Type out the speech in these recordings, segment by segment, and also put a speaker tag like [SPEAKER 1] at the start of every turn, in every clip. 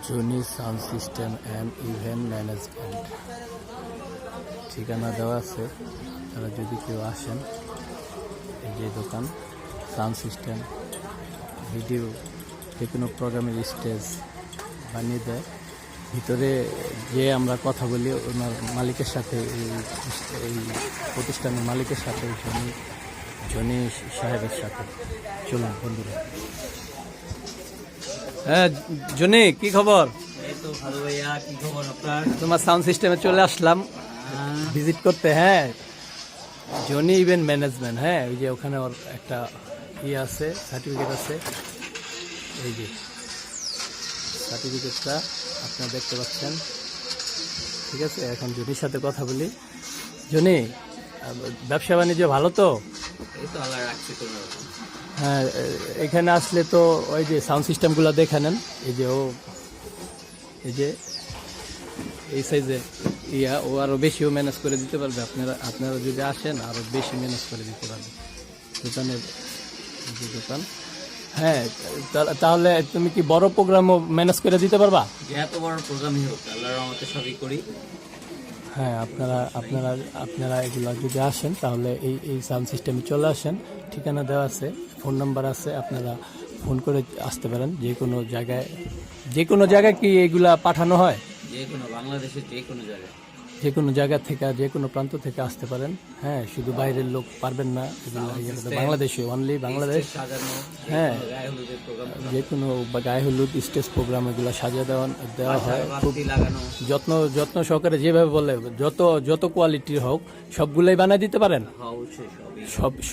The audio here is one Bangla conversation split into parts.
[SPEAKER 1] Johnny sound system and event management ঠিকানা দেওয়া আছে। তারা যদি কেউ আসেন, এই যে দোকান সাউন্ড সিস্টেম, ভিডিও, যে কোনো প্রোগ্রামের স্টেজ বানিয়ে দেয়। ভিতরে যে আমরা কথা বলি ওনার মালিকের সাথে, এই প্রতিষ্ঠানের মালিকের সাথে, জনি সাহেবের সাথে। চলুন বন্ধুরা। হ্যাঁ জনি, কি খবর?
[SPEAKER 2] এই তো ভালো ভাইয়া, কি খবর আপনার?
[SPEAKER 1] তোমার সাউন্ড সিস্টেমে চলে আসলাম ভিজিট করতে। হ্যাঁ, জনি ইভেন্ট ম্যানেজমেন্ট। হ্যাঁ, ওই যে ওখানে ওর একটা ইয়ে আছে, সার্টিফিকেট আছে। এই যে সার্টিফিকেটটা আপনারা দেখতে পাচ্ছেন। ঠিক আছে, এখন জনির সাথে কথা বলি। জনি, ব্যবসা বাণিজ্য ভালো তো?
[SPEAKER 2] এই তো আল্লাহ রাখছি কোনো রকম।
[SPEAKER 1] হ্যাঁ, এখানে আসলে তো ওই যে সাউন্ড সিস্টেমগুলো দেখে নেন। এই যে এই যে এই সাইজে ও আরও বেশিও ম্যানেজ করে দিতে পারবে। আপনারা যদি আসেন আরও বেশি ম্যানেজ করে দিতে পারবে দোকানের যে দোকান। হ্যাঁ, তাহলে তুমি কি বড় প্রোগ্রামও ম্যানেজ করে দিতে পারবা?
[SPEAKER 2] যে এত বড় প্রোগ্রামই হোক, আল্লাহর রহমতে সবই করি।
[SPEAKER 1] হ্যাঁ, আপনারা এগুলো যদি আসেন তাহলে এই সাউন্ড সিস্টেমে চলে আসেন। ঠিকানা দেওয়া আছে, ফোন নাম্বার আছে, আপনারা ফোন করে আসতে পারেন। যে কোনো জায়গায় কি এগুলা পাঠানো হয়?
[SPEAKER 2] যে কোনো বাংলাদেশের
[SPEAKER 1] যে কোনো জায়গা থেকে, যে কোনো প্রান্ত থেকে আসতে পারেন। হ্যাঁ, শুধু বাইরের লোক পারবেন না এগুলো। বাংলাদেশে, অনলি বাংলাদেশ। হ্যাঁ, যে কোনো গায়ে হলুদ স্টেজ প্রোগ্রাম এগুলো সাজিয়ে দেওয়া হয় খুব যত্ন সহকারে। যেভাবে বলে যত কোয়ালিটির হোক সবগুলোই বানিয়ে দিতে পারেন।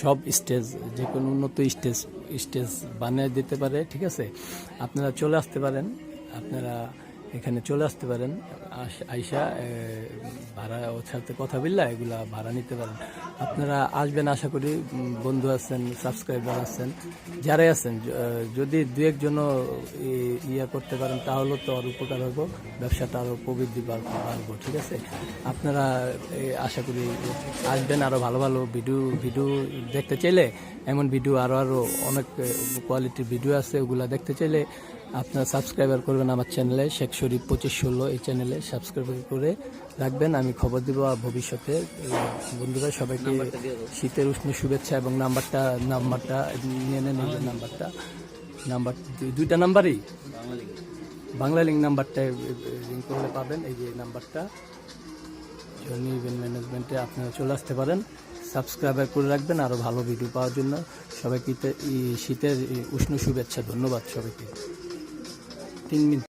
[SPEAKER 1] সব স্টেজ, যে কোনো উন্নত স্টেজ বানিয়ে দিতে পারে। ঠিক আছে, আপনারা চলে আসতে পারেন। আপনারা এখানে চলে আসতে পারেন। আইসা ভাড়া ওর সাথে কথা বললে এগুলা ভাড়া নিতে পারেন। আপনারা আসবেন আশা করি। বন্ধু আছেন, সাবস্ক্রাইবার আছেন, যারাই আছেন, যদি দু একজনও ইয়া করতে পারেন তাহলে তো আরও উপকার হবো, ব্যবসাটা আরও প্রবৃদ্ধি বাড়বো। ঠিক আছে, আপনারা আশা করি আসবেন। আরও ভালো ভালো ভিডিও দেখতে চাইলে, এমন ভিডিও আরও অনেক কোয়ালিটির ভিডিও আছে, ওগুলা দেখতে চাইলে আপনারা সাবস্ক্রাইবার করবেন আমার চ্যানেলে, শেখ শরীফ 2516 এই চ্যানেলে সাবস্ক্রাইব করে রাখবেন। আমি খবর দেবো ভবিষ্যতে। বন্ধুরা, সবাইকে শীতের উষ্ণ শুভেচ্ছা। এবং নাম্বারটা নিয়ে নেন। এই নাম্বার দুইটা নাম্বারই বাংলা লিঙ্ক নাম্বারটা রিং করলে পাবেন। এই যে নাম্বারটা, জনি ইভেন্ট ম্যানেজমেন্টে আপনারা চলে আসতে পারেন। সাবস্ক্রাইবার করে রাখবেন আরও ভালো ভিডিও পাওয়ার জন্য। সবাইকে শীতের উষ্ণ শুভেচ্ছা। ধন্যবাদ সবাইকে। 3 মিনিট।